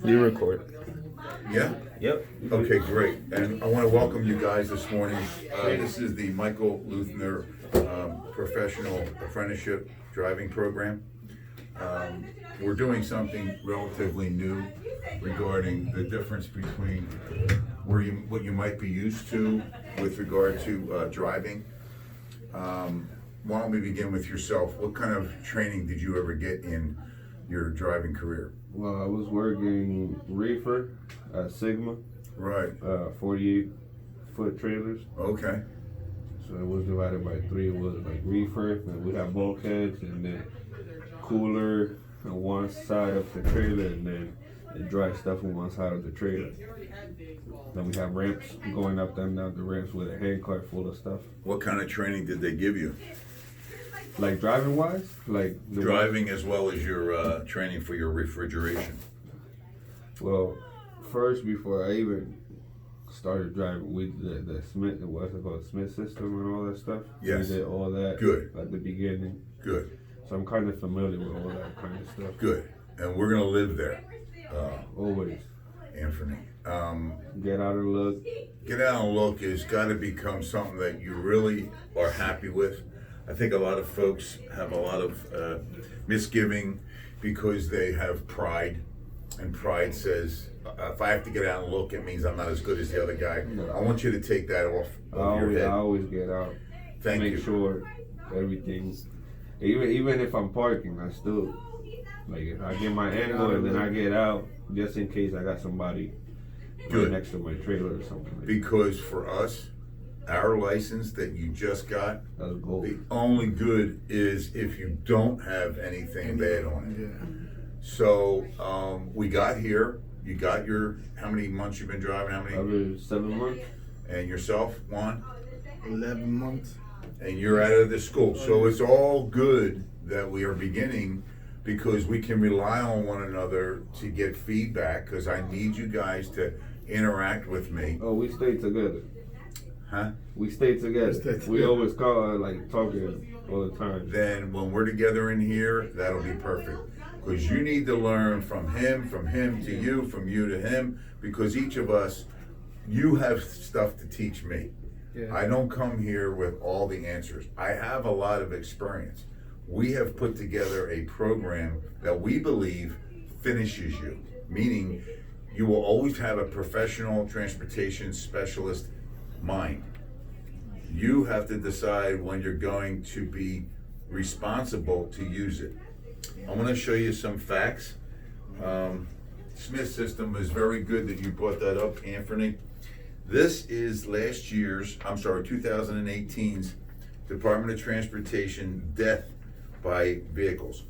You record. Yeah? Yep. Okay, great. And I want to welcome you guys this morning. This is the Michael Luthner Professional Apprenticeship Driving Program. We're doing something relatively new regarding the difference between what you might be used to with regard to driving. Why don't we begin with yourself? What kind of training did you ever get in your driving career? Well, I was working reefer at Sigma, Right. 48-foot trailers. Okay. So it was divided by three. It was like reefer, and we have bulkheads, and then cooler on one side of the trailer, and then the dry stuff on one side of the trailer. Then we have ramps going up and down the ramps with a hand cart full of stuff. What kind of training did they give you? Like driving wise, like the Driving as well as your training for your refrigeration. Well, first before I even started driving, we did the Smith, what's it called, Smith system and all that stuff. Yes. We did all that. Good. At the beginning. Good. So I'm kind of familiar with all that kind of stuff. Good. And we're gonna live there, Always. Anthony. Get out and look. Get out and look has got to become something that you really are happy with. I think a lot of folks have a lot of misgiving because they have pride, and pride says, if I have to get out and look, it means I'm not as good as the other guy. I want you to take that off of your head. I always get out. Thank Make you. sure everything's, even if I'm parking, I still, like, if I get my angle and then I get out, just in case I got somebody Good. right next to my trailer or something like Because for us, our license that you just got, that. That's gold. the only good is if you don't have anything bad on it. So we got here. You got your, how many months you've been driving? How many? Over 7 months. And yourself, Juan? 11 months. And you're out of the school. So it's all good that we are beginning because we can rely on one another to get feedback because I need you guys to interact with me. Oh, we stay together. Huh? We stay together. We stay We together. always call like talking all the time. Then when we're together in here, that'll be perfect. Because you need to learn from him to you, from you to him, because each of us, you have stuff to teach me. Yeah. I don't come here with all the answers. I have a lot of experience. We have put together a program that we believe finishes you, meaning you will always have a professional transportation specialist mind. You have to decide when you're going to be responsible to use it. I want to show you some facts. Smith system is very good that you brought that up, Anthony. This is 2018's Department of Transportation death by vehicles.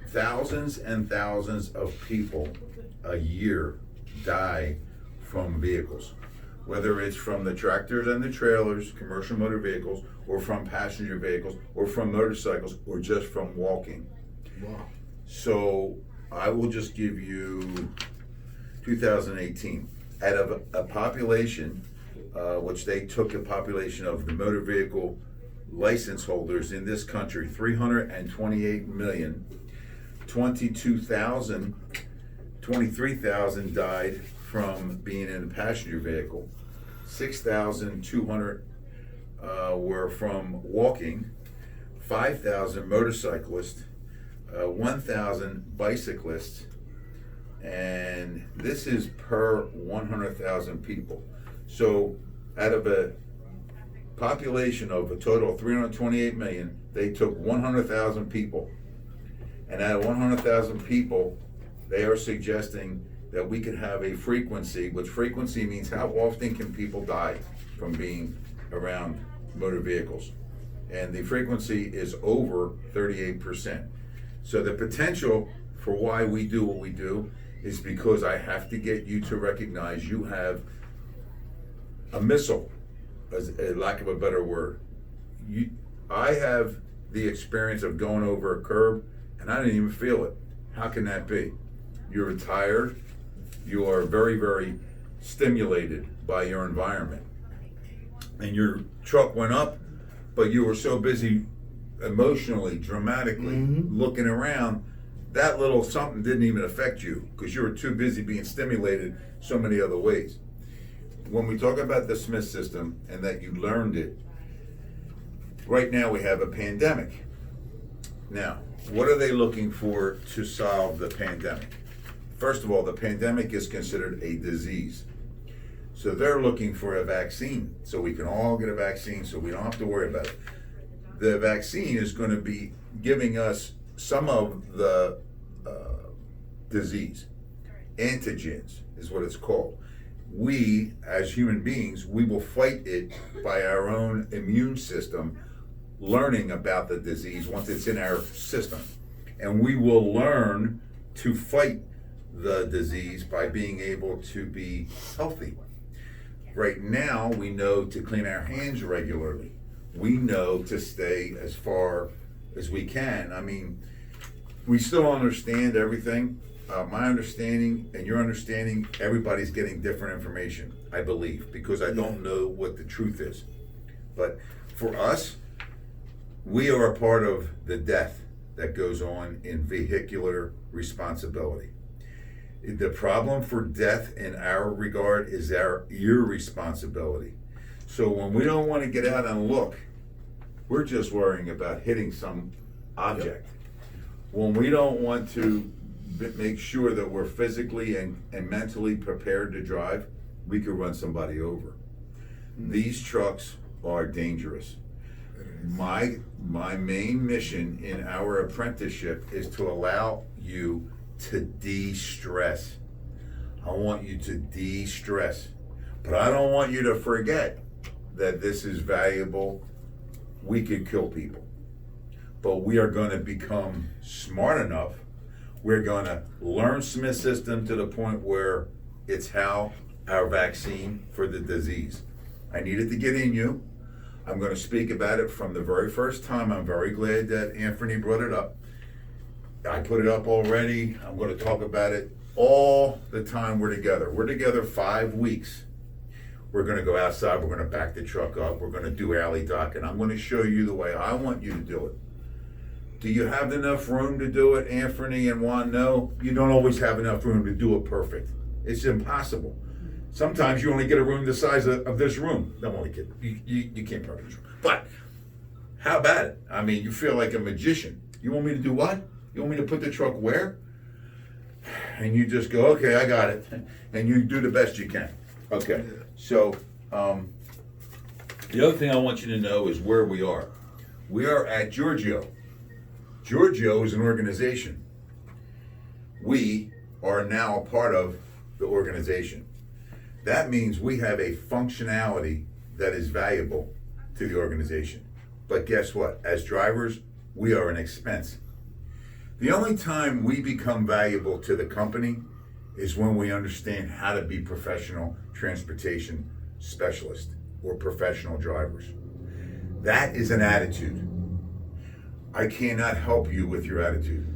Thousands and thousands of people a year die from vehicles, whether it's from the tractors and the trailers, commercial motor vehicles, or from passenger vehicles, or from motorcycles, or just from walking. Wow. So I will just give you 2018. Out of a population, which they took a population of the motor vehicle license holders in this country, 328 million, 23,000 died from being in a passenger vehicle, 6,200 were from walking, 5,000 motorcyclists, 1,000 bicyclists, and this is per 100,000 people. So out of a population of a total of 328 million, they took 100,000 people. And out of 100,000 people, they are suggesting that we could have a frequency, which frequency means how often can people die from being around motor vehicles. And the frequency is over 38%. So the potential for why we do what we do is because I have to get you to recognize you have a missile, as a lack of a better word. I have the experience of going over a curb and I didn't even feel it. How can that be? You're retired, you are very, very stimulated by your environment. And your truck went up, but you were so busy emotionally, dramatically looking around that little something didn't even affect you because you were too busy being stimulated so many other ways. When we talk about the Smith system and that you learned it, right now we have a pandemic. Now, what are they looking for to solve the pandemic? First of all, the pandemic is considered a disease. So they're looking for a vaccine so we can all get a vaccine so we don't have to worry about it. The vaccine is going to be giving us some of the disease. Antigens is what it's called. We, as human beings, we will fight it by our own immune system, learning about the disease once it's in our system. And we will learn to fight the disease by being able to be healthy. Right now, we know to clean our hands regularly. We know to stay as far as we can. I mean, we still understand everything. My understanding and your understanding, everybody's getting different information, I believe, because I don't know what the truth is. But for us, we are a part of the death that goes on in vehicular responsibility. The problem for death in our regard is our irresponsibility. So when we don't want to get out and look, we're just worrying about hitting some object. When we don't want to make sure that we're physically and mentally prepared to drive, we could run somebody over. These trucks are dangerous. My main mission in our apprenticeship is to allow you to de-stress. I want you to de-stress. But I don't want you to forget that this is valuable. We could kill people. But we are going to become smart enough. We're going to learn Smith system to the point where it's how our vaccine for the disease. I need it to get in you. I'm going to speak about it from the very first time. I'm very glad that Anthony brought it up. I put it up already. I'm going to talk about it all the time we're together. We're together 5 weeks. We're going to go outside. We're going to back the truck up. We're going to do alley dock, and I'm going to show you the way I want you to do it. Do you have enough room to do it, Anthony and Juan? No, you don't always have enough room to do it perfect. It's impossible. Sometimes you only get a room the size of this room. No, I'm only kidding. You can't perfect this room. But how about it? I mean, you feel like a magician. You want me to do what? You want me to put the truck where? And you just go, okay, I got it. And you do the best you can. Okay, so the other thing I want you to know is where we are. We are at Giorgio. Giorgio is an organization. We are now a part of the organization. That means we have a functionality that is valuable to the organization. But guess what? As drivers, we are an expense. The only time we become valuable to the company is when we understand how to be professional transportation specialists or professional drivers. That is an attitude. I cannot help you with your attitude.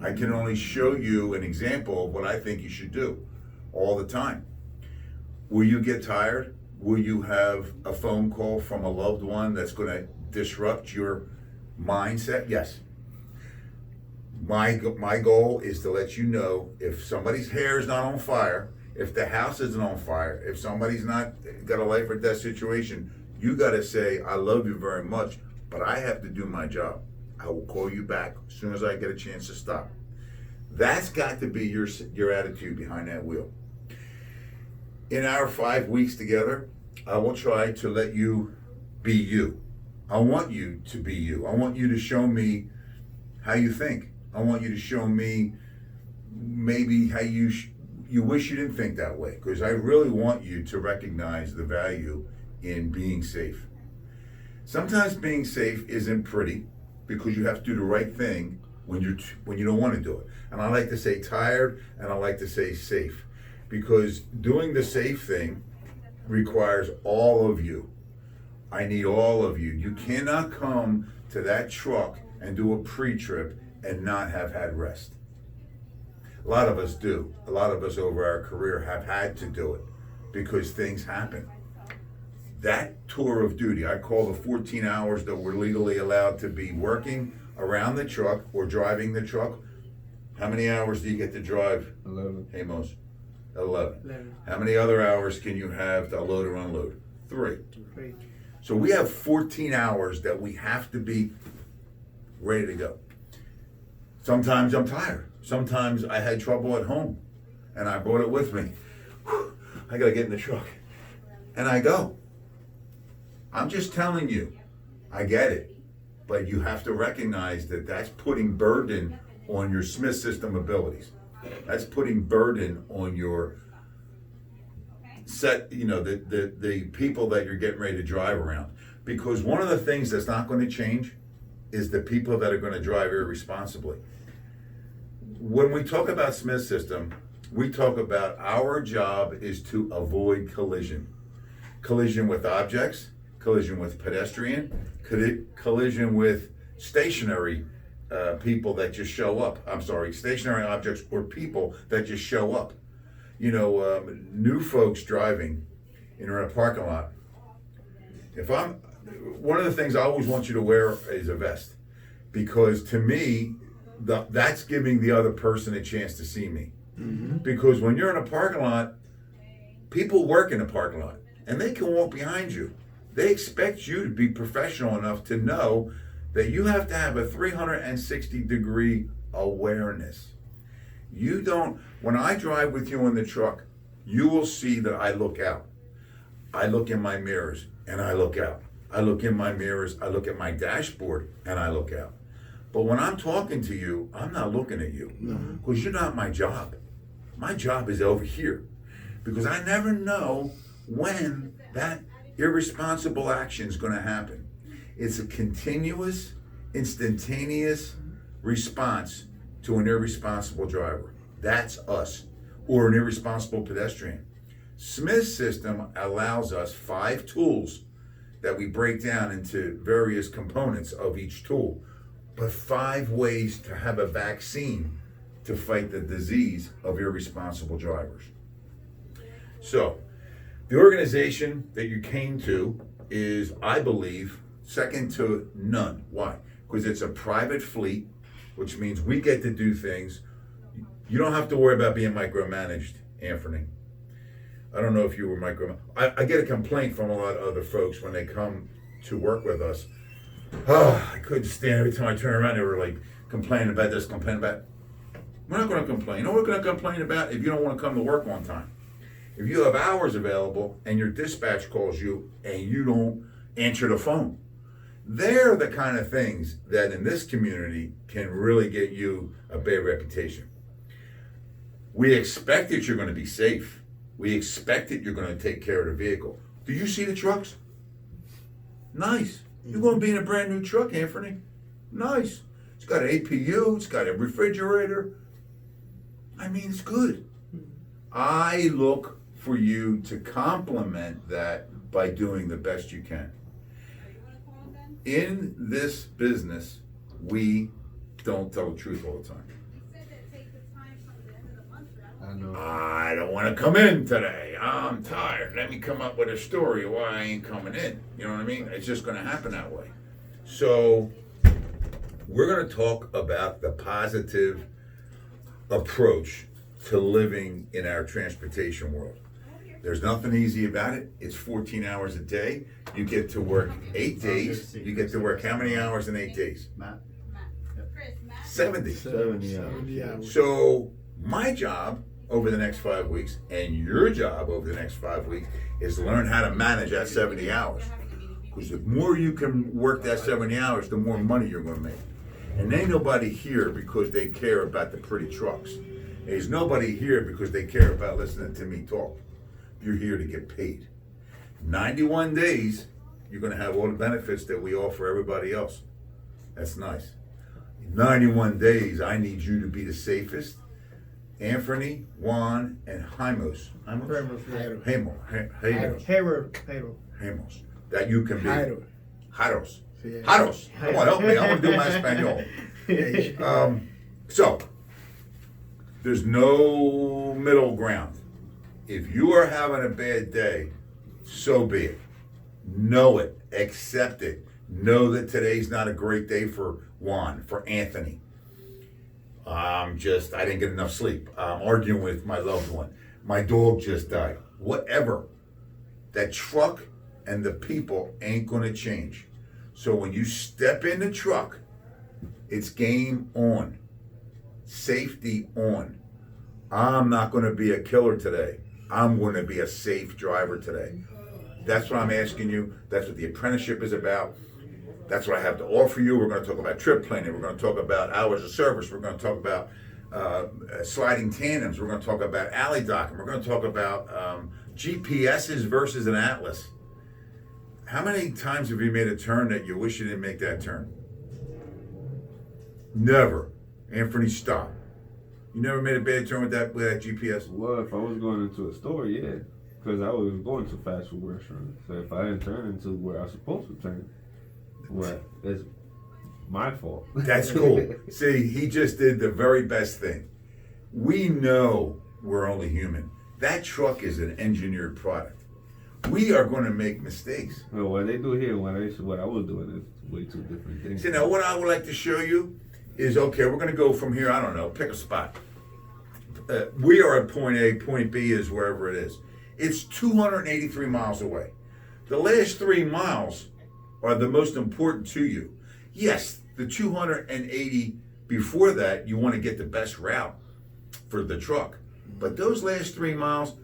I can only show you an example of what I think you should do all the time. Will you get tired? Will you have a phone call from a loved one that's going to disrupt your mindset? Yes. My goal is to let you know if somebody's hair is not on fire, if the house isn't on fire, if somebody's not got a life or death situation, you got to say, I love you very much, but I have to do my job. I will call you back as soon as I get a chance to stop. That's got to be your attitude behind that wheel. In our 5 weeks together, I will try to let you be you. I want you to be you. I want you to show me how you think. I want you to show me maybe how you wish you didn't think that way, because I really want you to recognize the value in being safe. Sometimes being safe isn't pretty because you have to do the right thing when you don't want to do it. And I like to say tired, and I like to say safe, because doing the safe thing requires all of you. I need all of you. You cannot come to that truck and do a pre-trip and not have had rest. A lot of us do. A lot of us over our career have had to do it because things happen. That tour of duty, I call the 14 hours that we're legally allowed to be working around the truck or driving the truck, How many hours do you get to drive, 11. Amos? 11. 11. How many other hours can you have to load or unload? 3. Great. So we have 14 hours that we have to be ready to go. Sometimes I'm tired. Sometimes I had trouble at home and I brought it with me. Whew, I gotta get in the truck. And I go. I'm just telling you, I get it. But you have to recognize that that's putting burden on your Smith System abilities. That's putting burden on your set, the people that you're getting ready to drive around. Because one of the things that's not going to change is the people that are going to drive irresponsibly. When we talk about Smith System, we talk about our job is to avoid collision. Collision with objects, collision with pedestrian, collision with stationary people that just show up. Stationary objects or people that just show up. New folks driving in a parking lot. One of the things I always want you to wear is a vest, because to me, that's giving the other person a chance to see me. Mm-hmm. Because when you're in a parking lot, people work in a parking lot and they can walk behind you. They expect you to be professional enough to know that you have to have a 360-degree awareness. When I drive with you in the truck, you will see that I look out. I look in my mirrors and I look out. I look in my mirrors, I look at my dashboard and I look out. But when I'm talking to you, I'm not looking at you, because you're not my job. My job is over here, because I never know when that irresponsible action is going to happen. It's a continuous, instantaneous response to an irresponsible driver. That's us, or an irresponsible pedestrian. Smith System allows us 5 tools that we break down into various components of each tool, but 5 ways to have a vaccine to fight the disease of irresponsible drivers. So, the organization that you came to is, I believe, second to none. Why? Because it's a private fleet, which means we get to do things. You don't have to worry about being micromanaged, Anthony. I don't know if you were micromanaged. I get a complaint from a lot of other folks when they come to work with us. Oh, I couldn't stand every time I turn around, they were like complaining about this, complaining about. We're not going to complain. You know what we're going to complain about? If you don't want to come to work on time. If you have hours available and your dispatch calls you and you don't answer the phone. They're the kind of things that in this community can really get you a bad reputation. We expect that you're going to be safe. We expect that you're going to take care of the vehicle. Do you see the trucks? Nice. You're going to be in a brand new truck, Anthony. Nice. It's got an APU. It's got a refrigerator. I mean, it's good. I look for you to complement that by doing the best you can. In this business, we don't tell the truth all the time. I know. I don't want to come in today. I'm tired. Let me come up with a story of why I ain't coming in. You know what I mean? It's just going to happen that way. So we're going to talk about the positive approach to living in our transportation world. There's nothing easy about it. It's 14 hours a day. You get to work 8 days. You get to work how many hours in 8 days? 70. 70 hours. So my job over the next 5 weeks and your job over the next 5 weeks is to learn how to manage that 70 hours. Because the more you can work that 70 hours, the more money you're going to make. And ain't nobody here because they care about the pretty trucks. There's nobody here because they care about listening to me talk. You're here to get paid. 91 days, you're going to have all the benefits that we offer everybody else. That's nice. 91 days, I need you to be the safest. Anthony, Juan, and Hamos. Hamos. That you can be. Jaros. Jaros. Come on, help me. I want to do my Espanol. So, there's no middle ground. If you are having a bad day, so be it. Know it. Accept it. Know that today's not a great day for Juan, for Anthony. I didn't get enough sleep. I'm arguing with my loved one. My dog just died. Whatever. That truck and the people ain't gonna change. So when you step in the truck, it's game on. Safety on. I'm not gonna be a killer today. I'm gonna be a safe driver today. That's what I'm asking you. That's what the apprenticeship is about. That's what I have to offer you. We're going to talk about trip planning. We're going to talk about hours of service. We're going to talk about sliding tandems. We're going to talk about alley docking. We're going to talk about GPSs versus an atlas. How many times have you made a turn that you wish you didn't make that turn? Never. Anthony, stop. You never made a bad turn with that GPS? Well, if I was going into a store, yeah, because I was going to fast food restaurants. So if I didn't turn into where I was supposed to turn, well, it's my fault. That's cool. See, he just did the very best thing. We know we're only human. That truck is an engineered product. We are going to make mistakes. Well, what they do here, what I was doing is way two different things. See, now what I would like to show you is, okay, we're going to go from here, I don't know, pick a spot. We are at point A, point B is wherever it is. It's 283 miles away. The last 3 miles are the most important to you. Yes, the 280 before that, you want to get the best route for the truck. But those last 3 miles,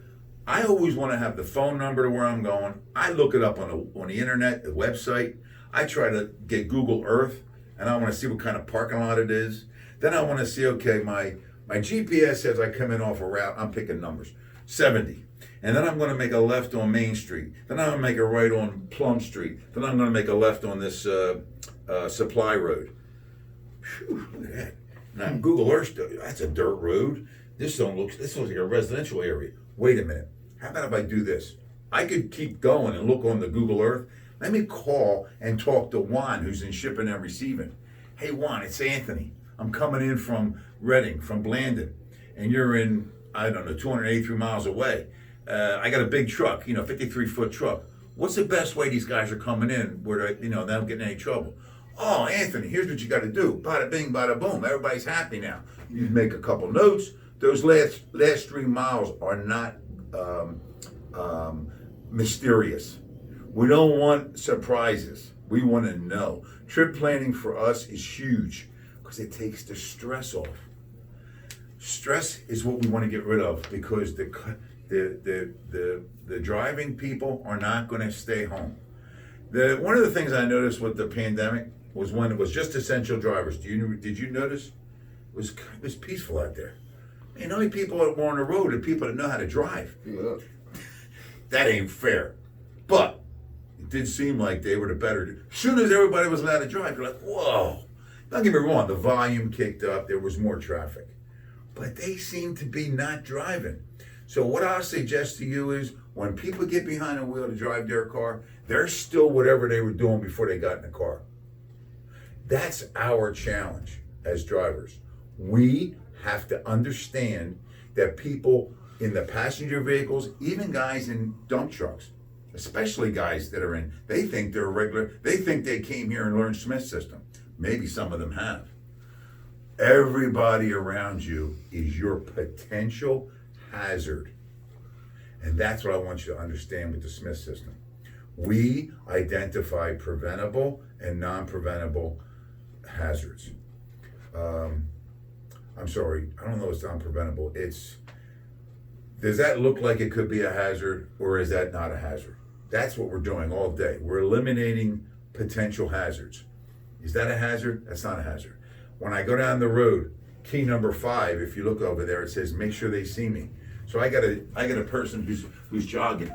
I always want to have the phone number to where I'm going. I look it up on the internet, the website. I try to get Google Earth, and I want to see what kind of parking lot it is. Then I want to see, okay, my GPS says I come in off a route, I'm picking numbers, 70. And then I'm going to make a left on Main Street. Then I'm going to make a right on Plum Street. Then I'm going to make a left on this Supply Road. Whew, look at that. Now Google Earth, that's a dirt road. This looks like a residential area. Wait a minute. How about if I do this? I could keep going and look on the Google Earth. Let me call and talk to Juan, who's in shipping and receiving. Hey Juan, it's Anthony. I'm coming in from Reading, from Blandon, and you're in, I don't know, 283 miles away. I got a big truck, 53-foot truck. What's the best way these guys are coming in where they don't get in any trouble? Oh, Anthony, here's what you got to do. Bada bing, bada boom. Everybody's happy now. You make a couple notes. Those last 3 miles are not mysterious. We don't want surprises. We want to know. Trip planning for us is huge because it takes the stress off. Stress is what we want to get rid of because the driving people are not going to stay home. One of the things I noticed with the pandemic was when it was just essential drivers. Did you notice? It was peaceful out there. And how many people that were on the road are people that know how to drive? Yeah. That ain't fair. But it did seem like they were the better. As soon as everybody was allowed to drive, you're like, whoa. Don't get me wrong, the volume kicked up, there was more traffic. But they seem to be not driving. So what I'll suggest to you is when people get behind the wheel to drive their car, they're still whatever they were doing before they got in the car. That's our challenge as drivers. We have to understand that people in the passenger vehicles, even guys in dump trucks, especially guys that are they think they're they think they came here and learned Smith System. Maybe some of them have. Everybody around you is your potential hazard. And that's what I want you to understand with the Smith System. We identify preventable and non-preventable hazards. I'm sorry, I don't know if it's non-preventable. Does that look like it could be a hazard or is that not a hazard? That's what we're doing all day. We're eliminating potential hazards. Is that a hazard? That's not a hazard. When I go down the road, key number 5, if you look over there, it says, make sure they see me. So I got a person who's jogging.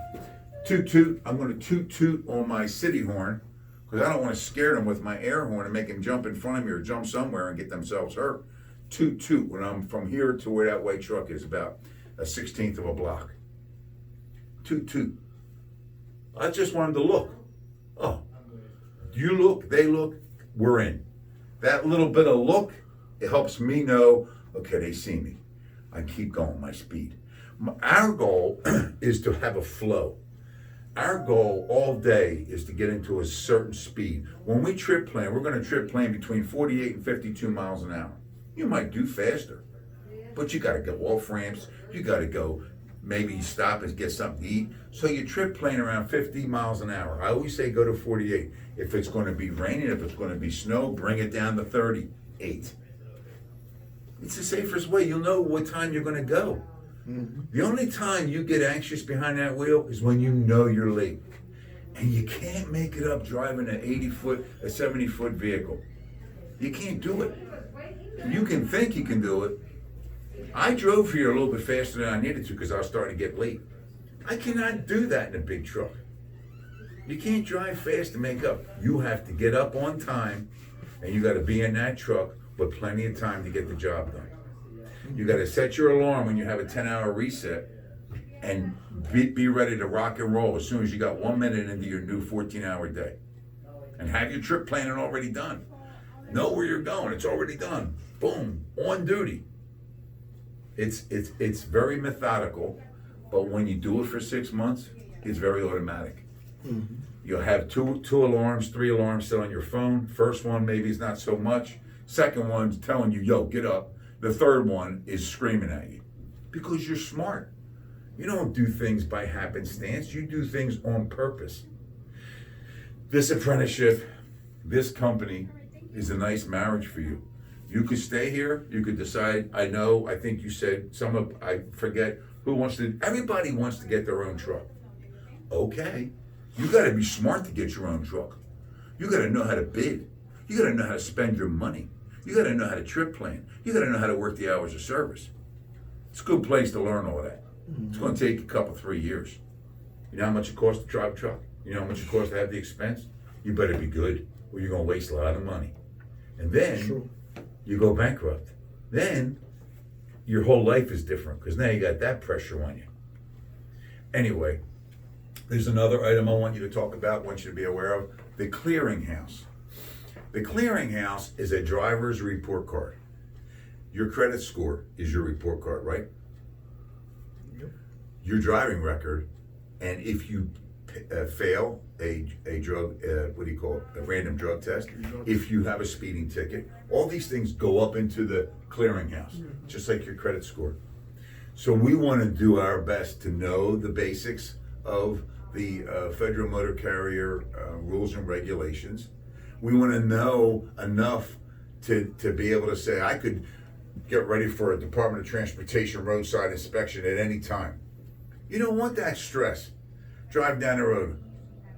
Toot toot, I'm gonna toot toot on my city horn because I don't want to scare them with my air horn and make them jump in front of me or jump somewhere and get themselves hurt. Toot toot when I'm from here to where that white truck is, about a 1/16 of a block. Toot toot. I just wanted to look. Oh, you look, they look, we're in. That little bit of look, it helps me know, okay, they see me. I keep going, my speed. Our goal is to have a flow. Our goal all day is to get into a certain speed. When we trip plan, we're going to trip plan between 48 and 52 miles an hour. You might do faster, but you got to go off ramps. You got to go. Maybe you stop and get something to eat. So your trip plane around 50 miles an hour. I always say go to 48. If it's going to be raining, if it's going to be snow, bring it down to 38. It's the safest way. You'll know what time you're going to go. The only time you get anxious behind that wheel is when you know you're late. And you can't make it up driving an 80-foot, a 70-foot vehicle. You can't do it. You can think you can do it. I drove here a little bit faster than I needed to because I was starting to get late. I cannot do that in a big truck. You can't drive fast to make up. You have to get up on time, and you got to be in that truck with plenty of time to get the job done. You got to set your alarm when you have a 10-hour reset and be ready to rock and roll as soon as you got 1 minute into your new 14-hour day. And have your trip planning already done. Know where you're going. It's already done. Boom. On duty. It's very methodical, but when you do it for 6 months, it's very automatic. You'll have two alarms, 3 alarms set on your phone. First one maybe is not so much. Second one's telling you, yo, get up. The third one is screaming at you because you're smart. You don't do things by happenstance. You do things on purpose. This apprenticeship, this company is a nice marriage for you. You could stay here. You could decide, I think you said I forget who wants to, everybody wants to get their own truck. Okay. You got to be smart to get your own truck. You got to know how to bid. You got to know how to spend your money. You got to know how to trip plan. You got to know how to work the hours of service. It's a good place to learn all that. It's going to take a couple, 3 years. You know how much it costs to drive a truck? You know how much it costs to have the expense? You better be good or you're going to waste a lot of money. And then you go bankrupt. Then your whole life is different because now you got that pressure on you. Anyway, there's another item I want you to talk about, want you to be aware of, the clearinghouse. The clearinghouse is a driver's report card. Your credit score is your report card, right? Yep. Your driving record, and if you fail a drug, a random drug test, if you have a speeding ticket, all these things go up into the clearinghouse, just like your credit score. So we want to do our best to know the basics of the Federal Motor Carrier rules and regulations. We want to know enough to be able to say, I could get ready for a Department of Transportation roadside inspection at any time. You don't want that stress. Drive down the road.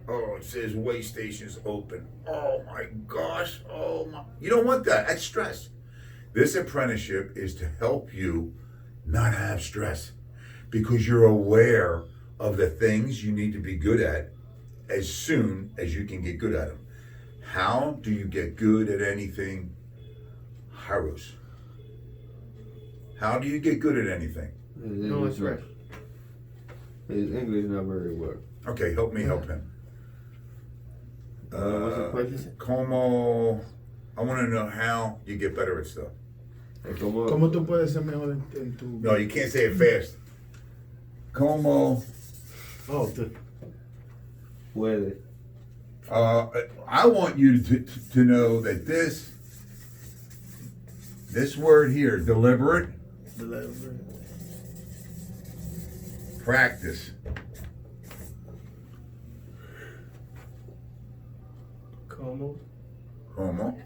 Oh, it says weigh stations open. Oh my gosh. Oh my. You don't want that. That's stress. This apprenticeship is to help you not have stress because you're aware of the things you need to be good at as soon as you can get good at them. How do you get good at anything? Harus. How do you get good at anything? No, it's right. His English not very well. Okay, help me help him. What's the question? Como, I want to know how you get better at stuff. ¿Cómo tú puedes ser mejor en tu... No, you can't say it fast. Como, Oh, tú. Puede. I want you to know that this word here, deliberate, practice. ¿Cómo? Como.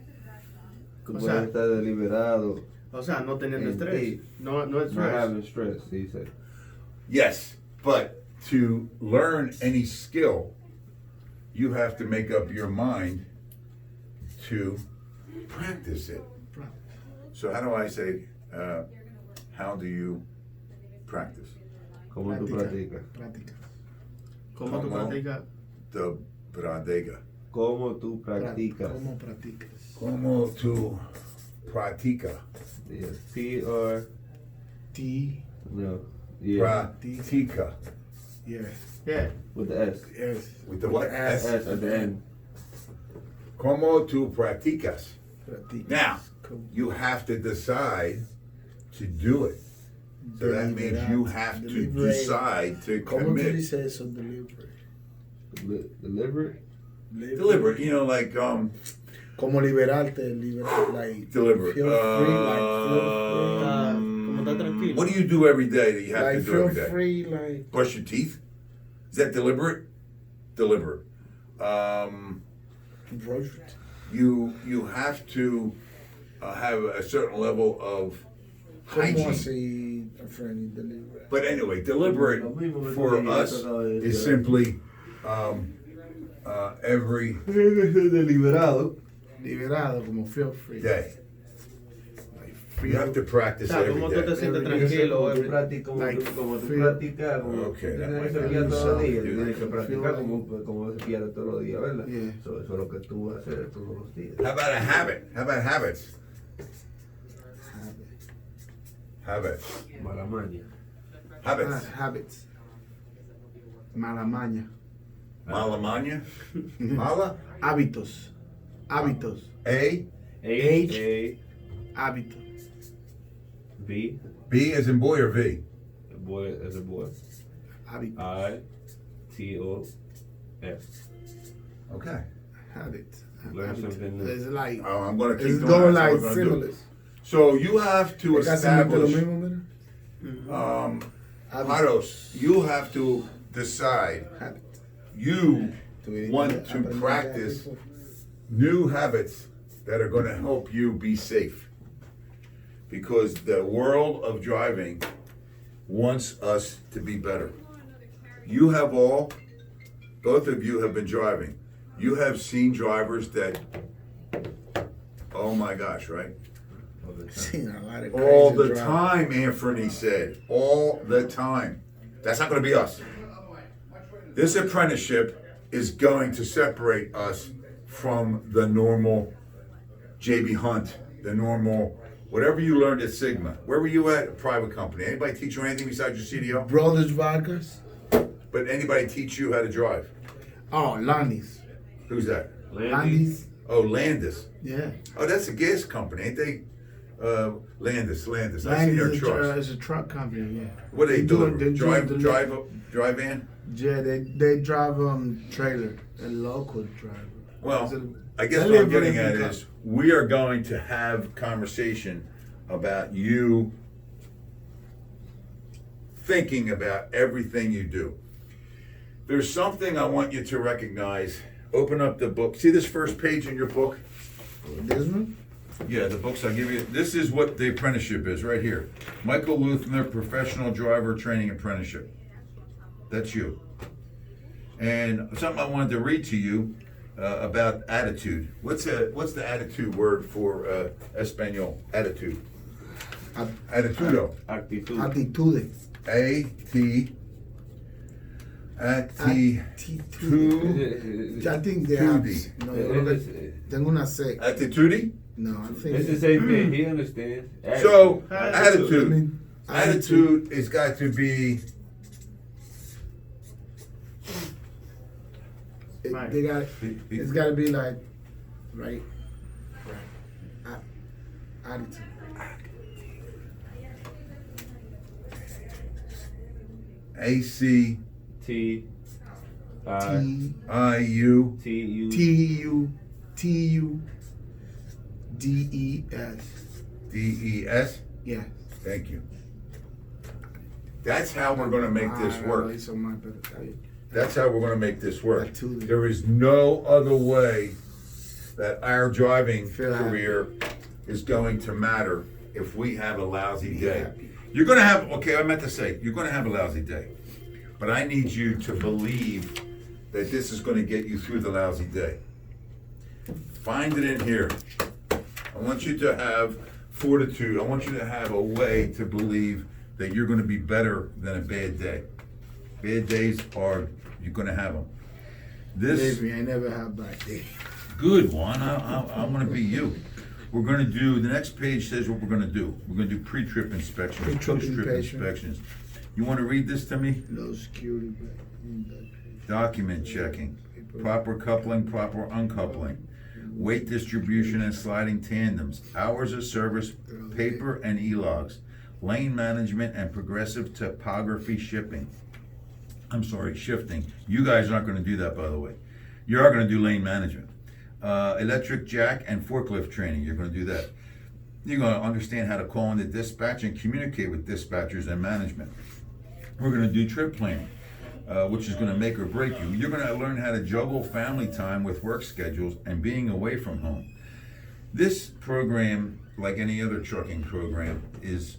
Tú O puedes sea, estar deliberado. O sea, no teniendo en estrés. ti. No es Not stress. having stress, he said. Yes, but to learn any skill, you have to make up your mind to practice it. So how do I say, how do you practice? ¿Cómo tú practicas? Práctica. ¿Cómo tú ¿Cómo? practicas? The pradega. ¿Cómo tú practicas? ¿Cómo practicas? Como tu pratica. Yes. P-R... T. No. Yeah. Pratica. Yeah. Yeah. With the S. Yes. With the what? S. S at the end. Como tu practicas. Practicas. Now, Cool. you have to decide to do it. So that means you have to Deliberate. decide to ¿Cómo tú commit. dices eso? Deliberate. Deliberate? Deliberate, you know, like Como liberarte, like Deliberate. feel free, like Como está tranquilo. What do you do every day that you have like to do feel every day? free, like Brush your teeth? Is that deliberate? Deliberate. brush. You have to have a certain level of Como hygiene. así, friendly, deliberate. But anyway, deliberate for us is simply every Deliberado. Liberado, como feel free. day. Free You have to practice O sea, every como tú te day. sientes Every day. tranquilo. Como tú every- practicas, como Like, tú feel- practicas, como Okay, tú that tienes might que be cepillar todos los días, do tienes that. que practicar como cepillar todos los días, ¿verdad? Yeah. So, eso es lo que tú vas a hacer todos los días. How about a habit? How about habits? Habits. Mala maña. Habits. Habits. Mala maña. Malamania? Mala? Hábitos. Hábitos. A. H. A, Hábitos. B, B as in boy or V? boy as a boy. Hábitos. I, T, O, F. Okay. Habits. Learn Habits. something new. It's like, I'm going to keep it's doing going that. like That's what we're gonna do. similar. So you have to Es casi lo establish, mismo, mira. Maros, you have to decide Habits. you Tú want to aprender practice hábitos. new habits that are going to help you be safe. Because the world of driving wants us to be better. You have both of you have been driving. You have seen drivers that, oh my gosh, right? All the time. Seen a lot of All crazy the drivers. time, Anthony said. All the time. That's not going to be us. This apprenticeship is going to separate us from the normal JB Hunt, the normal, whatever you learned at Sigma. Where were you at? A private company. Anybody teach you anything besides your CDO? Brothers Vargas. But anybody teach you how to drive? Oh, Landis. Who's that? Landis, Landis. Oh, Landis. Yeah. Oh, that's a gas company, ain't they? Landis. I see Landis their is trucks. a truck company, yeah. What do they doing- do? they're doing Drive in? Yeah, they drive trailer, a local driver. Well, Is it- I guess they what I'm live getting in at the is we are going to have conversation about you thinking about everything you do. There's something I want you to recognize. Open up the book. See this first page in your book? This one? Yeah, the books I give you. This is what the apprenticeship is right here. Michael Luthner, Professional Driver Training Apprenticeship. That's you. And something I wanted to read to you about attitude. What's the attitude word for Espanol? Attitude. Attitudo. actitud. Attitude. A-T. Attitude. I think they have. Attitude. No, yo creo que tengo una C. Attitude. No, I think. It's the same thing. He understands. So, Attitude. I attitude. mean, Attitude has got to be. They got. It's got to be like, right. Attitude. A-C. T, I, T I-U. T, U, T-U-T-U D-E-S. D-E-S. Yeah. Thank you. That's how we're gonna make this work. That's how we're gonna make this work. Attitude. There is no other way that our driving Feel happy. career is going to matter if we have a lousy Be day. happy. You're gonna have, okay, I meant to say, you're gonna have a lousy day. But I need you to believe that this is gonna get you through the lousy day. Find it in here. I want you to have fortitude. I want you to have a way to believe that you're gonna be better than a bad day. Bad days you're gonna have them. This, Believe me, I never have bad day. good one, I'm gonna be you. We're gonna do, the next page says what we're gonna do. We're gonna do pre-trip inspections, Pre-trip post-trip inspection. inspections. You wanna read this to me? No security. Document checking, proper coupling, proper uncoupling, weight distribution and sliding tandems, hours of service, paper and e-logs, lane management and progressive topography shifting. You guys aren't gonna do that, by the way. You are gonna do lane management. Electric jack and forklift training, you're gonna do that. You're gonna understand how to call into dispatch and communicate with dispatchers and management. We're gonna do trip planning, which is gonna make or break you. You're gonna learn how to juggle family time with work schedules and being away from home. This program, like any other trucking program, is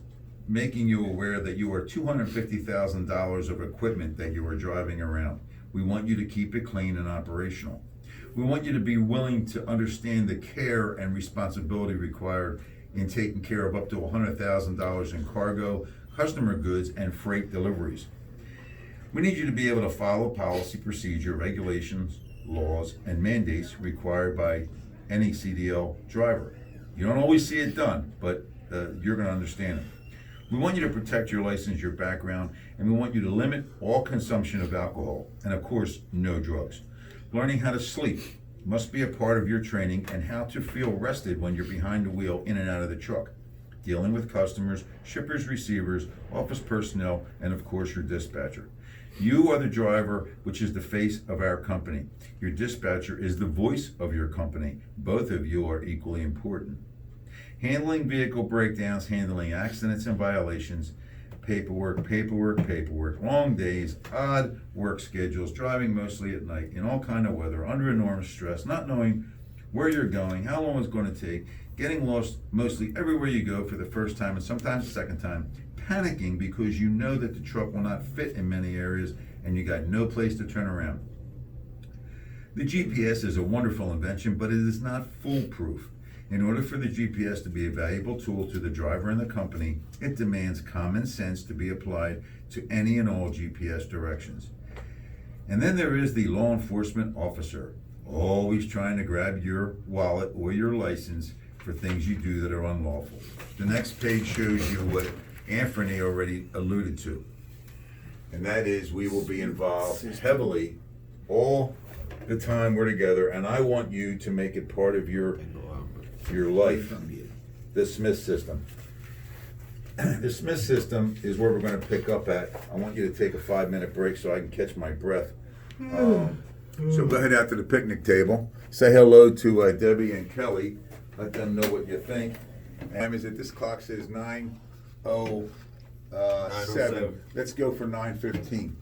making you aware that you are $250,000 of equipment that you are driving around. We want you to keep it clean and operational. We want you to be willing to understand the care and responsibility required in taking care of up to $100,000 in cargo, customer goods, and freight deliveries. We need you to be able to follow policy, procedure, regulations, laws, and mandates required by any CDL driver. You don't always see it done, but you're going to understand it. We want you to protect your license, your background, and we want you to limit all consumption of alcohol, and of course, no drugs. Learning how to sleep must be a part of your training, and how to feel rested when you're behind the wheel in and out of the truck. Dealing with customers, shippers, receivers, office personnel, and of course your dispatcher. You are the driver, which is the face of our company. Your dispatcher is the voice of your company. Both of you are equally important. Handling vehicle breakdowns, handling accidents and violations, paperwork, long days, odd work schedules, driving mostly at night, in all kind of weather, under enormous stress, not knowing where you're going, how long it's going to take, getting lost mostly everywhere you go for the first time and sometimes the second time, panicking because you know that the truck will not fit in many areas and you got no place to turn around. The GPS is a wonderful invention, but it is not foolproof. In order for the GPS to be a valuable tool to the driver and the company, it demands common sense to be applied to any and all GPS directions. And then there is the law enforcement officer, always trying to grab your wallet or your license for things you do that are unlawful. The next page shows you what Anthony already alluded to. And that is, we will be involved heavily all the time we're together, and I want you to make it part of your life. The Smith system. The Smith system is where we're going to pick up at. I want you to take a 5-minute break so I can catch my breath. So go ahead out to the picnic table. Say hello to Debbie and Kelly. Let them know what you think. And is it, this clock says 9:07. Let's go for 9:15.